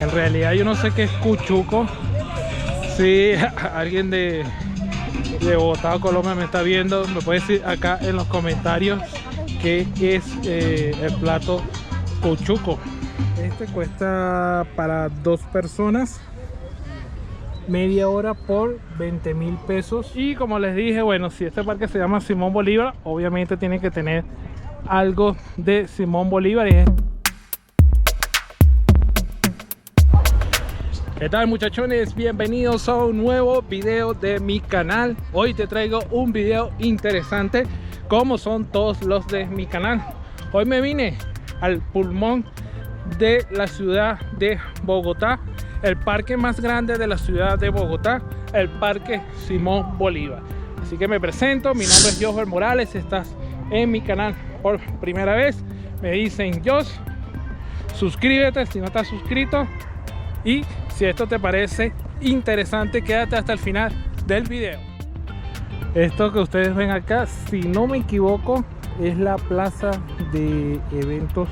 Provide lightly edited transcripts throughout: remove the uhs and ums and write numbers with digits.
En realidad yo no sé qué es cuchuco. Si alguien de Bogotá o Colombia me está viendo, me puede decir acá en los comentarios qué es el plato cuchuco. Este cuesta para 2 personas, media hora por 20.000 pesos. Y como les dije, bueno, si este parque se llama Simón Bolívar, obviamente tiene que tener algo de Simón Bolívar. ¿Qué tal, muchachones? Bienvenidos a un nuevo video de mi canal. Hoy te traigo un video interesante, como son todos los de mi canal. Hoy me vine al pulmón de la ciudad de Bogotá, el parque más grande de la ciudad de Bogotá, el Parque Simón Bolívar. Así que me presento, mi nombre es Joher Morales. Estás en mi canal por primera vez, me dicen Josh. Suscríbete si no estás suscrito, y si esto te parece interesante, quédate hasta el final del video. Esto que ustedes ven acá, si no me equivoco, es la plaza de eventos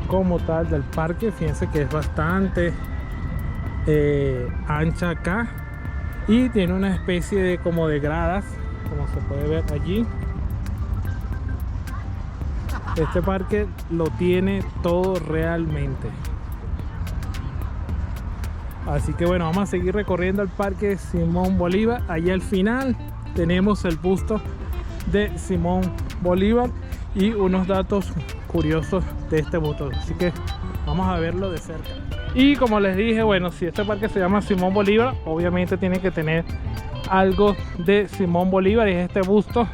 como tal del parque. Fíjense que es bastante ancha acá y tiene una especie de como de gradas, como se puede ver allí. Este parque lo tiene todo realmente. Así que bueno, vamos a seguir recorriendo el Parque Simón Bolívar. Allí al final tenemos el busto de Simón Bolívar y unos datos curiosos de este busto. Así que vamos a verlo de cerca. Y como les dije, bueno, si este parque se llama Simón Bolívar, obviamente tiene que tener algo de Simón Bolívar. Y es este busto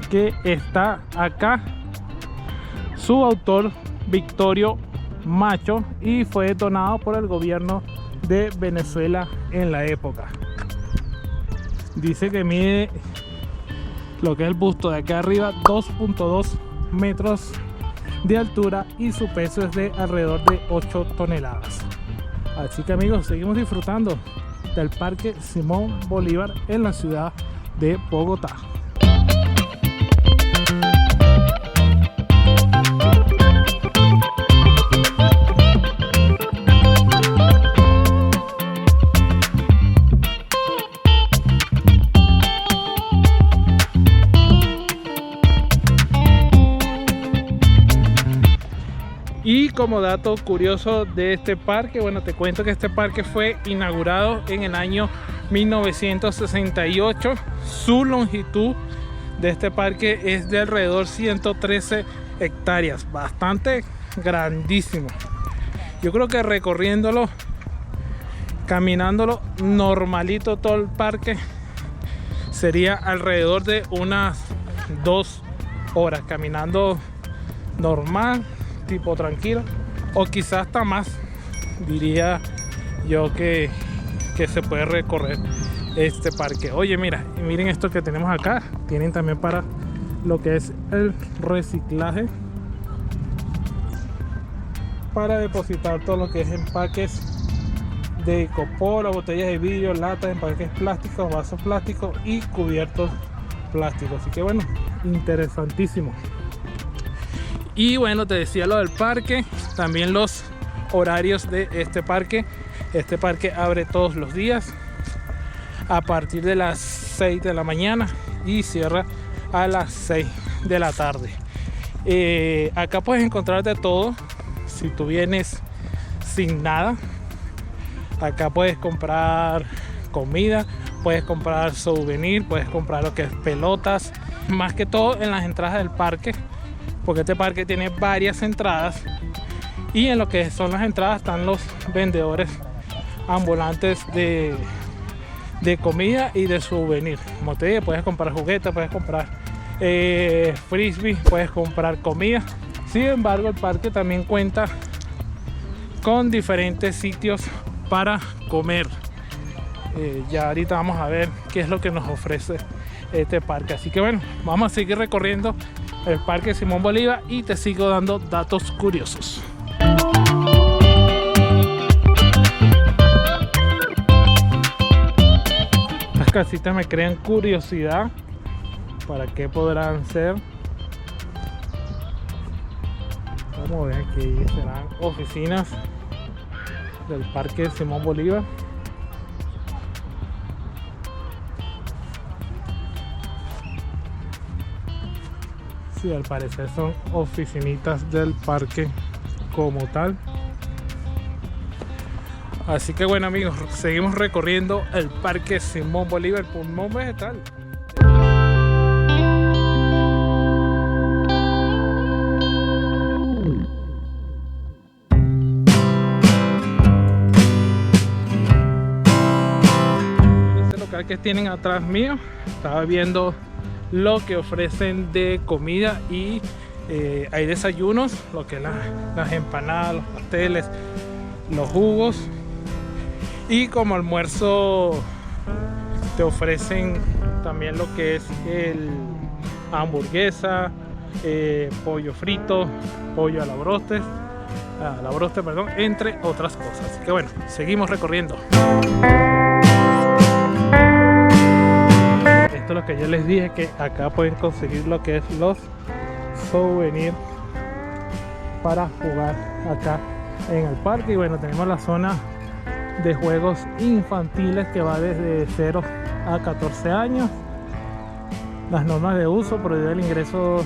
que está acá. Su autor, Victorio Macho, y fue donado por el gobierno de Venezuela en la época. Dice que mide, lo que es el busto de acá arriba, 2.2 metros de altura y su peso es de alrededor de 8 toneladas. Así que amigos, seguimos disfrutando del Parque Simón Bolívar en la ciudad de Bogotá. Y como dato curioso de este parque, bueno, te cuento que este parque fue inaugurado en el año 1968. Su longitud de este parque es de alrededor 113 hectáreas, bastante grandísimo. Yo creo que recorriéndolo, caminándolo normalito todo el parque, sería alrededor de unas 2 horas caminando normal, tipo tranquilo, o quizás hasta más, diría yo que se puede recorrer este parque. Oye, miren esto que tenemos acá. Tienen también para lo que es el reciclaje, para depositar todo lo que es empaques de copora, botellas de vidrio, latas, empaques plásticos, vasos plásticos y cubiertos plásticos. Así que bueno, interesantísimo. Y bueno, te decía lo del parque, también los horarios de este parque. Este parque abre todos los días a partir de las 6 de la mañana y cierra a las 6 de la tarde. Acá puedes encontrar de todo. Si tú vienes sin nada, acá puedes comprar comida, puedes comprar souvenir, puedes comprar lo que es pelotas, más que todo en las entradas del parque, porque este parque tiene varias entradas, y en lo que son las entradas están los vendedores ambulantes de comida y de souvenir. Como te dije, puedes comprar juguetes, puedes comprar frisbee, puedes comprar comida. Sin embargo, el parque también cuenta con diferentes sitios para comer. Ya ahorita vamos a ver qué es lo que nos ofrece este parque. Así que bueno, vamos a seguir recorriendo el Parque Simón Bolívar y te sigo dando datos curiosos. Estas casitas me crean curiosidad. ¿Para qué podrán ser? Como ven, que serán oficinas del Parque Simón Bolívar. Sí, al parecer son oficinitas del parque como tal. Así que bueno, amigos, seguimos recorriendo el Parque Simón Bolívar, pulmón vegetal. Este local que tienen atrás mío, estaba viendo lo que ofrecen de comida y hay desayunos, lo que es las empanadas, los pasteles, los jugos, y como almuerzo te ofrecen también lo que es el hamburguesa, pollo frito, pollo a la broste, perdón, entre otras cosas. Así que bueno, seguimos recorriendo. Esto es lo que yo les dije, que acá pueden conseguir lo que es los souvenirs para jugar acá en el parque. Y bueno, tenemos la zona de juegos infantiles que va desde 0 a 14 años. Las normas de uso: prohíbe el ingreso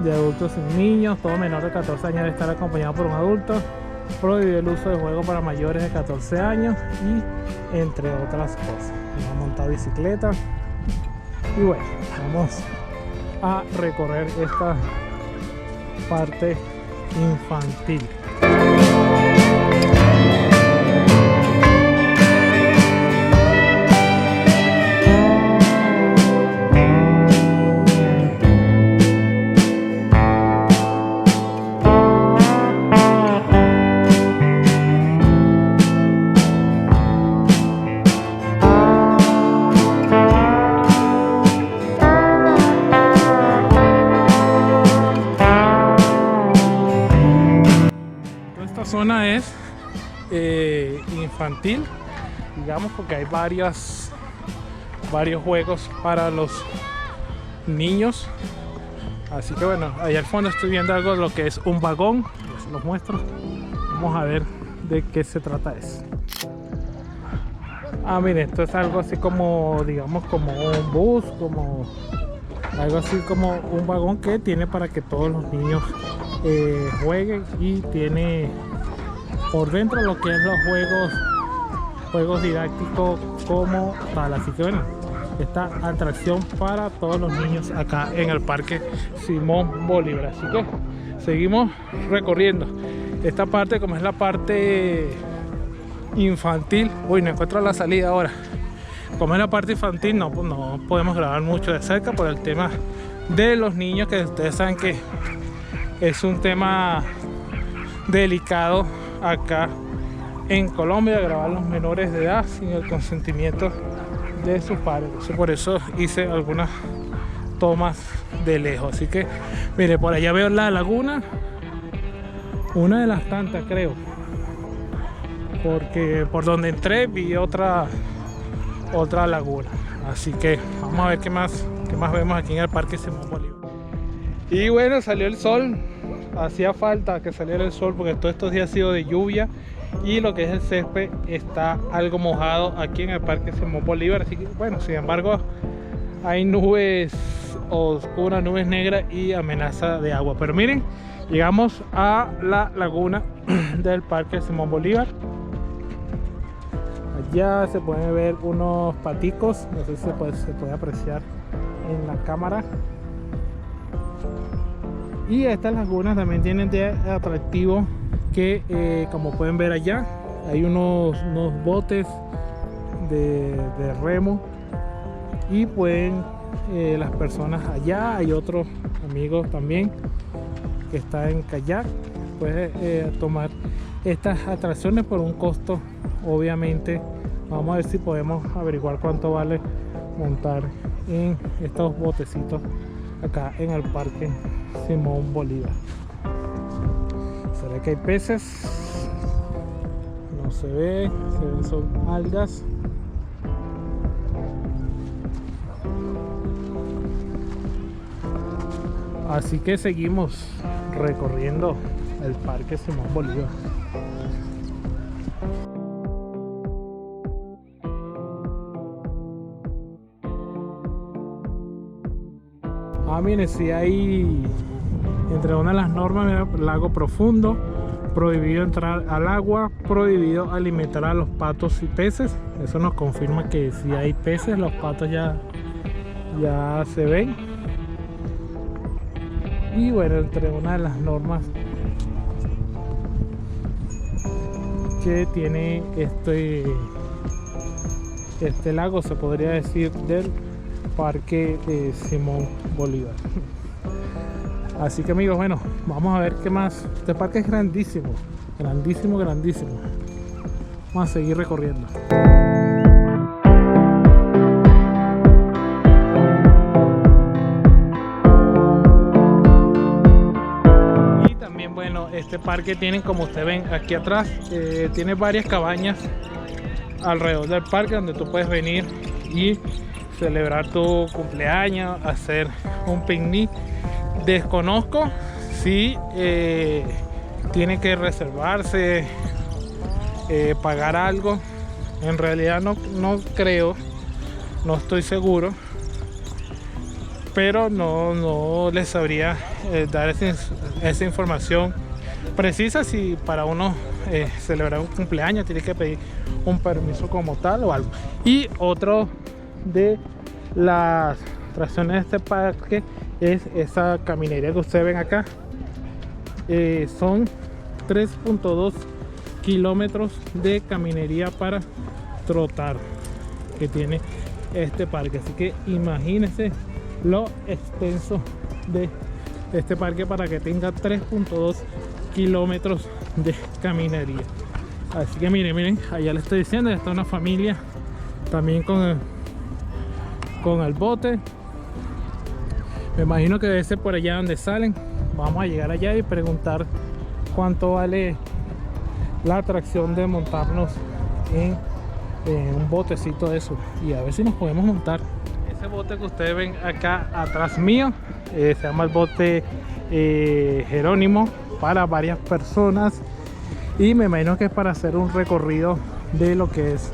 de adultos sin niños, todo menor de 14 años debe estar acompañado por un adulto, prohíbe el uso de juegos para mayores de 14 años y entre otras cosas. Vamos a montar bicicleta y bueno, vamos a recorrer esta parte infantil. Zona es infantil, digamos, porque hay varios juegos para los niños. Así que bueno, ahí al fondo estoy viendo algo de lo que es un vagón, les los muestro. Vamos a ver de qué se trata eso. Miren, esto es algo así como, digamos, como un bus, como algo así como un vagón que tiene para que todos los niños jueguen, y tiene por dentro lo que es los juegos didácticos como tal. Así que bueno, esta atracción para todos los niños acá en el Parque Simón Bolívar. Así que seguimos recorriendo esta parte, como es la parte infantil. Uy, no encuentro la salida ahora. Como es la parte infantil, no podemos grabar mucho de cerca por el tema de los niños, que ustedes saben que es un tema delicado acá en Colombia, grabar a los menores de edad sin el consentimiento de sus padres. Por eso hice algunas tomas de lejos. Así que mire, por allá veo la laguna, una de las tantas creo, porque por donde entré vi otra laguna. Así que vamos a ver qué más vemos aquí en el Parque Simón Bolívar. Y bueno, salió el sol. Hacía falta que saliera el sol porque todos estos días ha sido de lluvia y lo que es el césped está algo mojado aquí en el Parque Simón Bolívar. Así que bueno, sin embargo hay nubes oscuras, nubes negras y amenaza de agua. Pero miren, llegamos a la laguna del Parque Simón Bolívar. Allá se pueden ver unos paticos, no sé si se puede apreciar en la cámara. Y estas lagunas también tienen de atractivo que como pueden ver allá hay unos botes de remo, y pueden las personas allá, hay otros amigos también que están en kayak, pueden tomar estas atracciones por un costo, obviamente. Vamos a ver si podemos averiguar cuánto vale montar en estos botecitos acá en el Parque Simón Bolívar. Se ve que hay peces, no se ve, se ven son algas. Así que seguimos recorriendo el Parque Simón Bolívar. Miren, si hay entre una de las normas, mira, lago profundo, prohibido entrar al agua, prohibido alimentar a los patos y peces. Eso nos confirma que si hay peces, los patos ya se ven. Y bueno, entre una de las normas que tiene este lago, se podría decir, del Parque Simón Bolívar. Así que amigos, bueno, vamos a ver qué más. Este parque es grandísimo, grandísimo, grandísimo. Vamos a seguir recorriendo. Y también, bueno, este parque tiene, como ustedes ven aquí atrás, tiene varias cabañas alrededor del parque donde tú puedes venir y celebrar tu cumpleaños, hacer un picnic. Desconozco si tiene que reservarse, pagar algo. En realidad no creo, no estoy seguro, pero no les sabría dar esa información precisa si para uno celebrar un cumpleaños tiene que pedir un permiso como tal o algo. Y otro de las atracciones de este parque es esa caminería que ustedes ven acá. Son 3.2 kilómetros de caminería para trotar que tiene este parque, así que imagínense lo extenso de este parque para que tenga 3.2 kilómetros de caminería. Así que miren, allá les estoy diciendo, está una familia también con el bote. Me imagino que debe ser por allá donde salen. Vamos a llegar allá y preguntar cuánto vale la atracción de montarnos en un botecito de eso, y a ver si nos podemos montar. Ese bote que ustedes ven acá atrás mío se llama el bote Jerónimo, para varias personas, y me imagino que es para hacer un recorrido de lo que es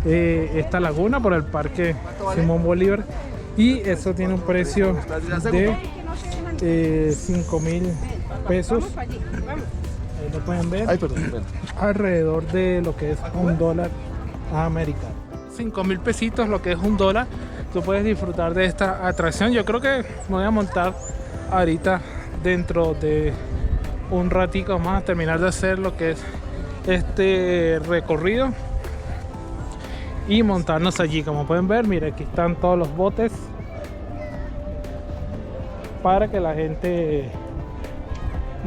esta laguna por el Parque Simón Bolívar, y eso tiene un precio de 5.000 pesos. Ahí lo pueden ver. Alrededor de lo que es $1 americano. 5.000 pesitos, lo que es $1. Tú puedes disfrutar de esta atracción. Yo creo que me voy a montar ahorita dentro de un ratico más, terminar de hacer lo que es este recorrido y montarnos allí. Como pueden ver, mira, aquí están todos los botes para que la gente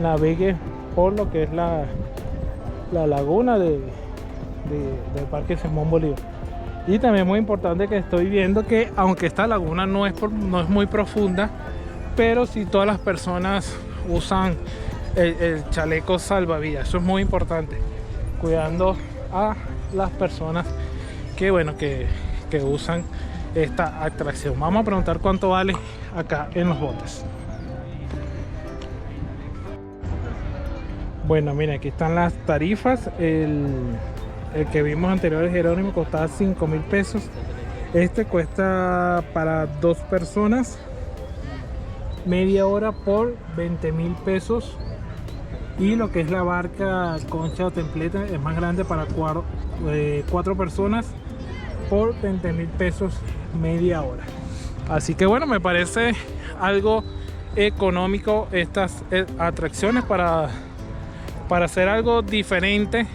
navegue por lo que es la laguna del Parque Simón Bolívar. Y también muy importante que estoy viendo que aunque esta laguna no es muy profunda, pero si todas las personas usan el chaleco salvavidas. Eso es muy importante, cuidando a las personas que usan esta atracción. Vamos a preguntar cuánto vale acá en los botes. Bueno, miren, aquí están las tarifas. El que vimos anterior, Jerónimo, costaba 5.000 pesos. Este cuesta para 2 personas media hora por 20.000 pesos. Y lo que es la barca concha o templete es más grande para 4 personas por 20.000 pesos media hora. Así que bueno, me parece algo económico estas atracciones para hacer algo diferente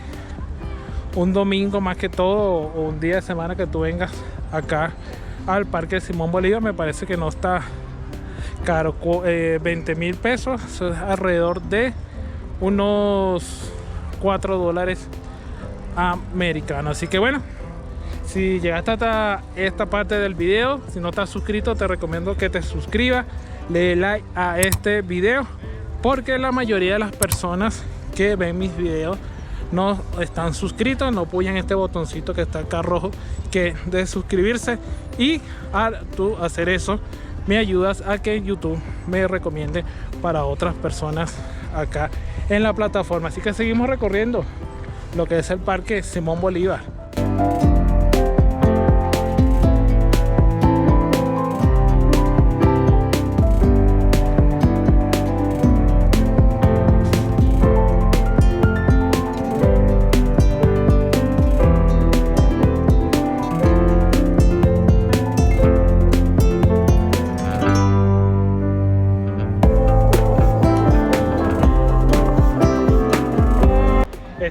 un domingo, más que todo, o un día de semana que tú vengas acá al Parque Simón Bolívar. Me parece que no está caro. 20.000 pesos, eso es alrededor de unos $4 americanos. Así que bueno, si llegaste hasta esta parte del video, si no estás suscrito, te recomiendo que te suscribas, le dé like a este video, porque la mayoría de las personas que ven mis videos no están suscritos, no apoyan este botoncito que está acá rojo, que es de suscribirse, y al tú hacer eso me ayudas a que YouTube me recomiende para otras personas acá en la plataforma. Así que seguimos recorriendo lo que es el Parque Simón Bolívar.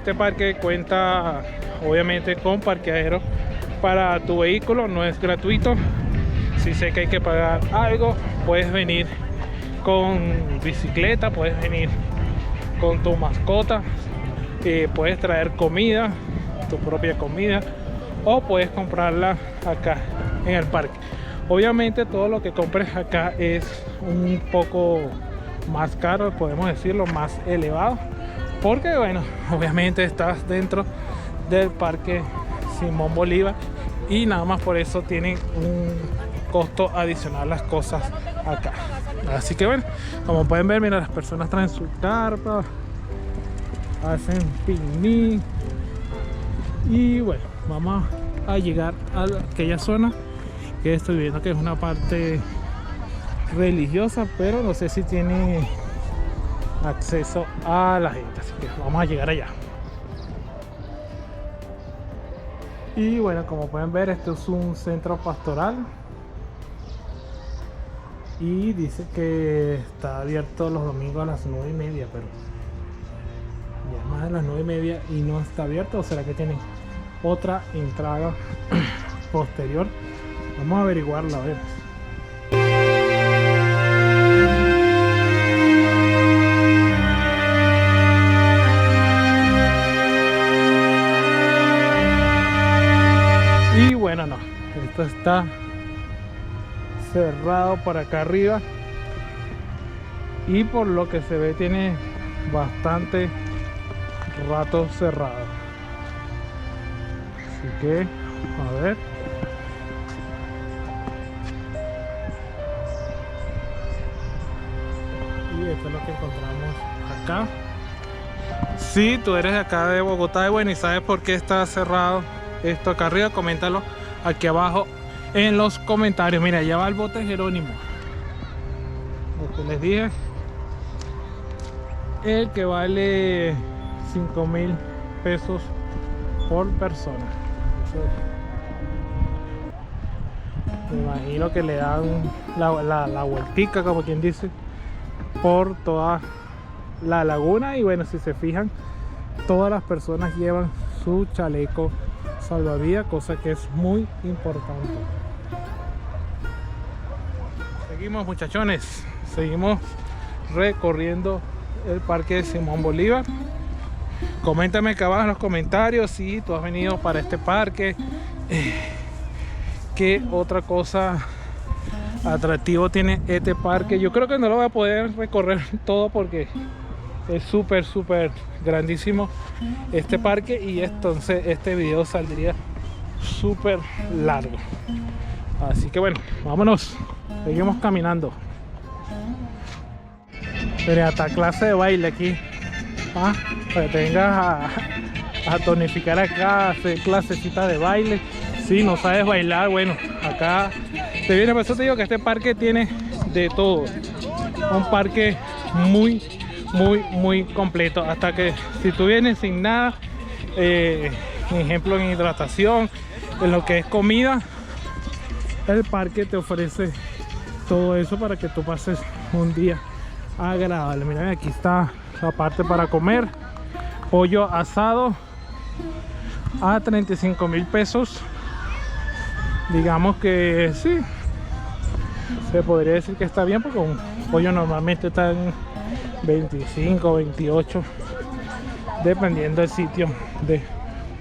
este parque cuenta obviamente con parqueadero para tu vehículo, no es gratuito. Si sé que hay que pagar algo, puedes venir con bicicleta, puedes venir con tu mascota, puedes traer comida, tu propia comida, o puedes comprarla acá en el parque. Obviamente todo lo que compres acá es un poco más caro, podemos decirlo, más elevado, porque bueno, obviamente estás dentro del parque Simón Bolívar y nada más por eso tienen un costo adicional las cosas acá. Así que bueno, como pueden ver, mira, las personas traen su carpa, hacen picnic y bueno, vamos a llegar a aquella zona que estoy viendo que es una parte religiosa, pero no sé si tiene acceso a la gente, así que vamos a llegar allá. Y bueno, como pueden ver, este es un centro pastoral y dice que está abierto los domingos a las 9:30, pero ya es más de las 9:30 y no está abierto. ¿O será que tienen otra entrada posterior? Vamos a averiguarla, a ver. Y bueno, no, esto está cerrado por acá arriba y por lo que se ve tiene bastante rato cerrado, así que a ver. Y esto es lo que encontramos acá. Si tú eres de acá de Bogotá y bueno, y sabes por qué está cerrado esto acá arriba, coméntalo aquí abajo en los comentarios. Mira, allá va el bote Jerónimo, lo que les dije, el que vale 5.000 pesos por persona. Me imagino que le dan la vueltica, como quien dice, por toda la laguna. Y bueno, si se fijan, todas las personas llevan su chaleco salvavidas, cosa que es muy importante. Seguimos, muchachones, seguimos recorriendo el parque Simón Bolívar. Coméntame acá abajo en los comentarios si tú has venido para este parque, qué otra cosa atractivo tiene este parque. Yo creo que no lo voy a poder recorrer todo porque es súper grandísimo este parque, y entonces este video saldría súper largo. Así que bueno, vámonos, seguimos caminando. Pero hasta clase de baile aquí, para que vengas a tonificar acá, a hacer clasecita de baile. Si no sabes bailar, bueno, acá te viene. Por eso te digo que este parque tiene de todo, un parque muy completo. Hasta que si tú vienes sin nada, ejemplo en hidratación, en lo que es comida, el parque te ofrece todo eso para que tú pases un día agradable. Miren, aquí está la parte para comer, pollo asado a 35.000 pesos. Digamos que sí, se podría decir que está bien, porque un pollo normalmente está en 25, 28, dependiendo del sitio de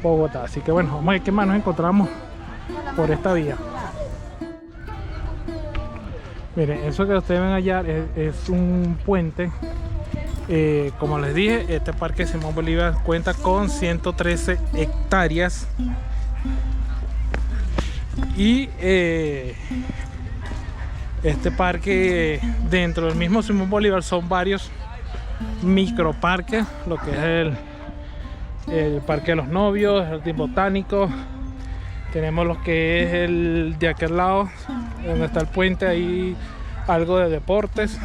Bogotá. Así que bueno, vamos a ver qué más nos encontramos por esta vía. Miren, eso que ustedes ven allá es un puente. Como les dije, este parque Simón Bolívar cuenta con 113 hectáreas y este parque, dentro del mismo Simón Bolívar, son varios microparques, lo que es el Parque de los Novios, el Jardín Botánico. Tenemos lo que es el de aquel lado, donde está el puente, ahí algo de deportes.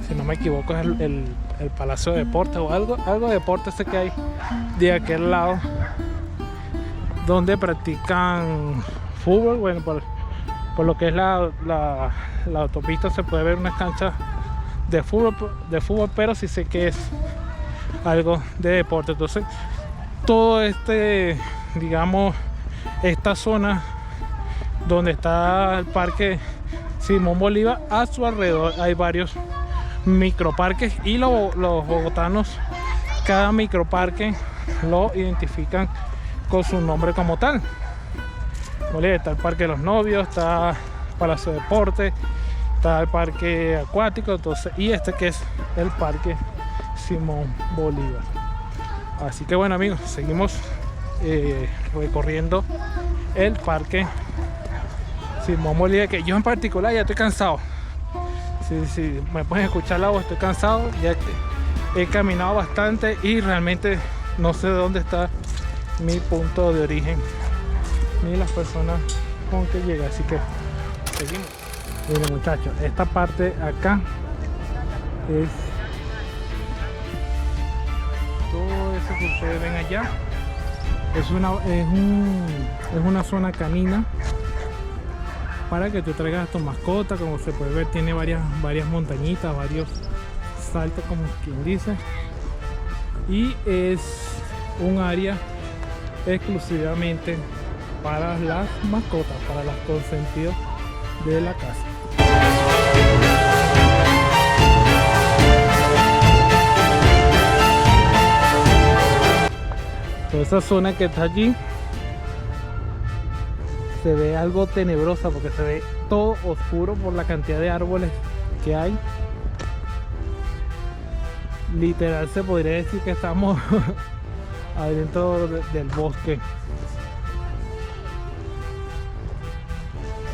Si no me equivoco es el Palacio de Deportes o algo de deportes que hay de aquel lado, donde practican fútbol. Bueno, por lo que es la autopista se puede ver unas canchas de fútbol, pero sí sé que es algo de deporte. Entonces todo digamos, esta zona donde está el parque Simón Bolívar, a su alrededor hay varios microparques y los bogotanos cada microparque lo identifican con su nombre como tal. ¿Vale? Está el Parque de los Novios, está Palacio de Deportes, está el Parque Acuático, entonces, y que es el Parque Simón Bolívar. Así que bueno, amigos, seguimos recorriendo el Parque Simón Bolívar, que yo en particular ya estoy cansado. Si me pueden escuchar la voz, estoy cansado, ya he caminado bastante y realmente no sé de dónde está mi punto de origen ni las personas con que llega, así que seguimos. Miren, muchachos, esta parte acá es todo eso que ustedes ven allá. Es una zona canina para que tú traigas a tu mascota. Como se puede ver, tiene varias montañitas, varios saltos, como quien dice, y es un área exclusivamente para las mascotas, para los consentidos de la casa. Toda esa zona que está allí se ve algo tenebrosa porque se ve todo oscuro por la cantidad de árboles que hay. Literal se podría decir que estamos adentro del bosque.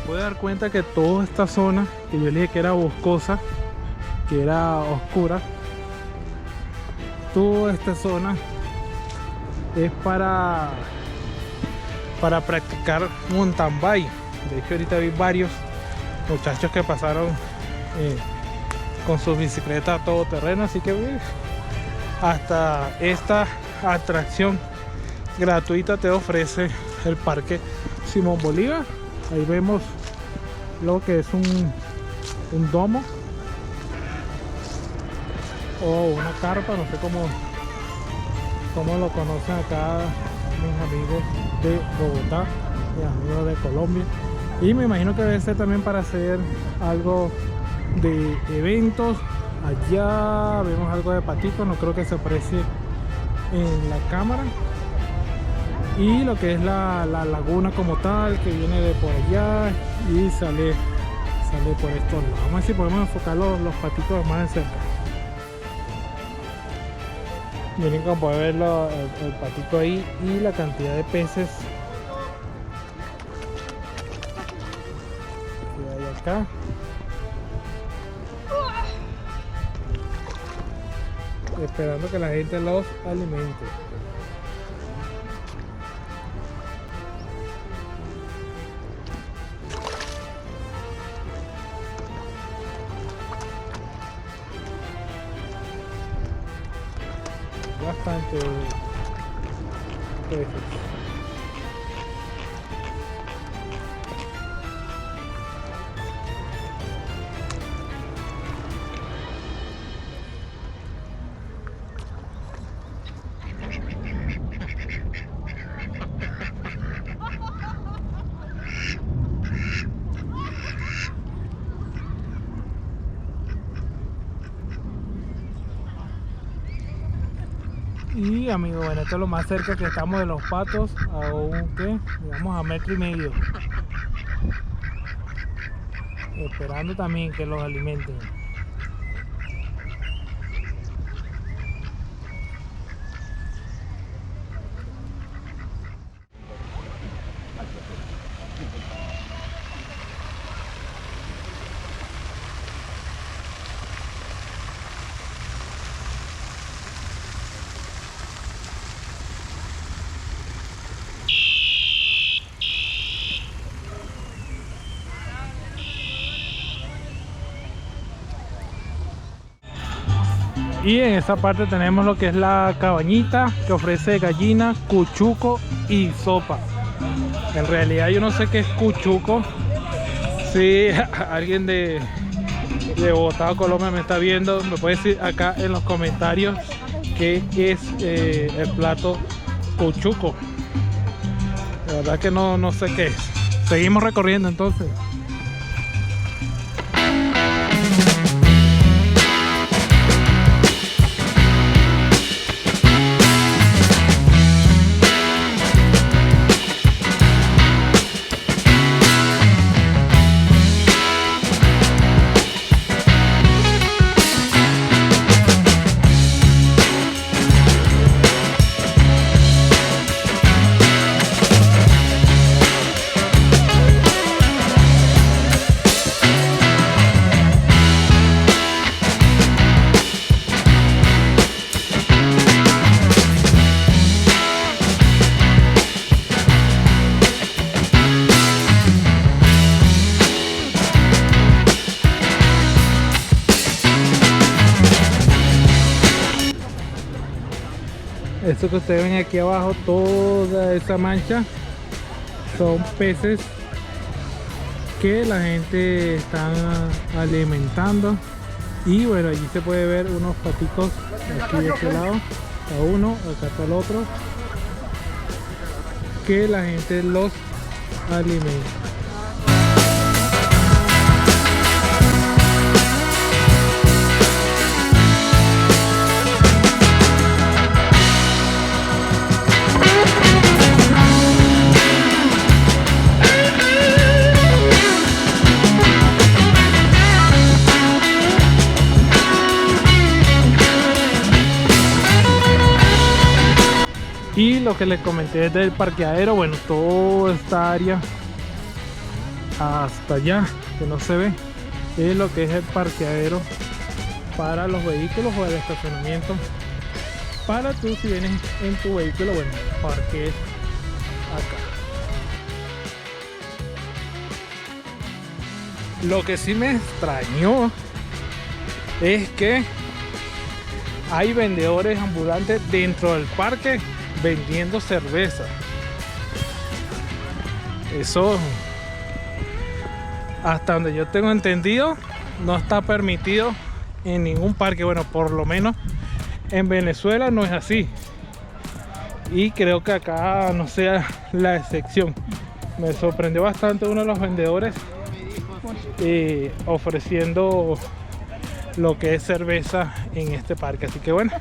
Puede dar cuenta que toda esta zona que yo le dije que era boscosa, que era oscura, toda esta zona es para practicar mountain bike. De hecho, ahorita vi varios muchachos que pasaron con sus bicicletas a todo terreno, así que hasta esta atracción gratuita te ofrece el Parque Simón Bolívar. Ahí vemos lo que es un domo o una carpa, no sé cómo lo conocen acá mis amigos de Bogotá, mis amigos de Colombia, y me imagino que debe ser también para hacer algo de eventos. Allá vemos algo de patito, no creo que se aprecie en la cámara, y lo que es la laguna como tal, que viene de por allá y sale por estos lados. Vamos a ver si podemos enfocar los patitos más de cerca. Miren cómo pueden ver el patito ahí y la cantidad de peces que hay acá. Esperando que la gente los alimente. Bastante peces. Y amigos, bueno, esto es lo más cerca que estamos de los patos, aunque digamos a 1,5 metros, esperando también que los alimenten. Y en esa parte tenemos lo que es la cabañita, que ofrece gallina, cuchuco y sopa. En realidad yo no sé qué es cuchuco. Si alguien de Bogotá o Colombia me está viendo, me puede decir acá en los comentarios qué es el plato cuchuco. La verdad que no sé qué es. Seguimos recorriendo entonces. Esto que ustedes ven aquí abajo, toda esa mancha, son peces que la gente está alimentando. Y bueno, allí se puede ver unos paticos aquí de este lado, está uno, acá está el otro, que la gente los alimenta. Y lo que les comenté del parqueadero, bueno, toda esta área hasta allá, que no se ve, es lo que es el parqueadero para los vehículos o el estacionamiento. Para tú, si vienes en tu vehículo, bueno, parques acá. Lo que sí me extrañó es que hay vendedores ambulantes dentro del parque vendiendo cerveza. Eso, hasta donde yo tengo entendido, no está permitido en ningún parque. Bueno, por lo menos en Venezuela no es así, y creo que acá no sea la excepción. Me sorprendió bastante uno de los vendedores ofreciendo lo que es cerveza en este parque. Así que bueno,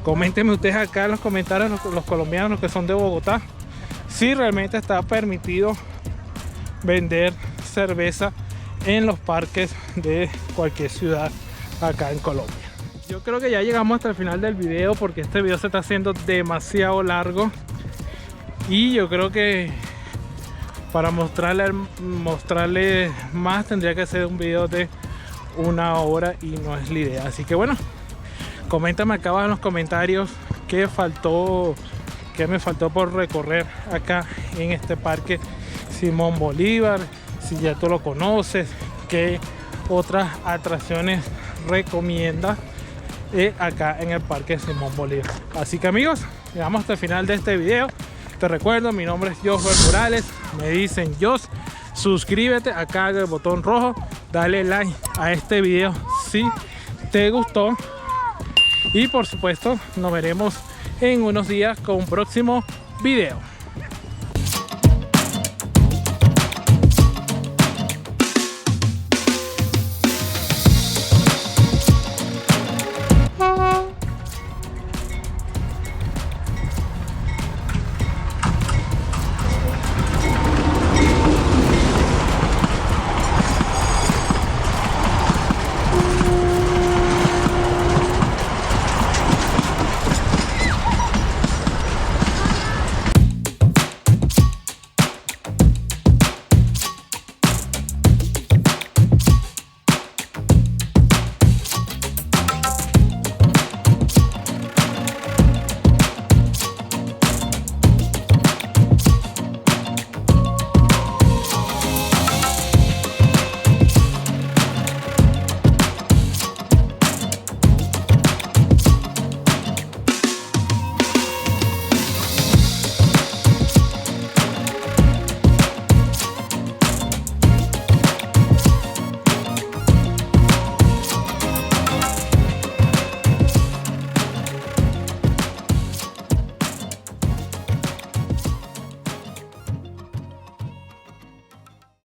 coméntenme ustedes acá en los comentarios, los colombianos que son de Bogotá, si realmente está permitido vender cerveza en los parques de cualquier ciudad acá en Colombia. Yo creo que ya llegamos hasta el final del video, porque este video se está haciendo demasiado largo, y yo creo que para mostrarle más tendría que ser un video de 1 hora, y no es la idea. Así que bueno, coméntame acá abajo en los comentarios qué me faltó por recorrer acá en este parque Simón Bolívar. Si ya tú lo conoces, qué otras atracciones recomiendas acá en el parque Simón Bolívar. Así que amigos, llegamos hasta el final de este video. Te recuerdo, mi nombre es Josué Morales, me dicen Jos. Suscríbete acá en el botón rojo, dale like a este video si te gustó, y por supuesto nos veremos en unos días con un próximo video.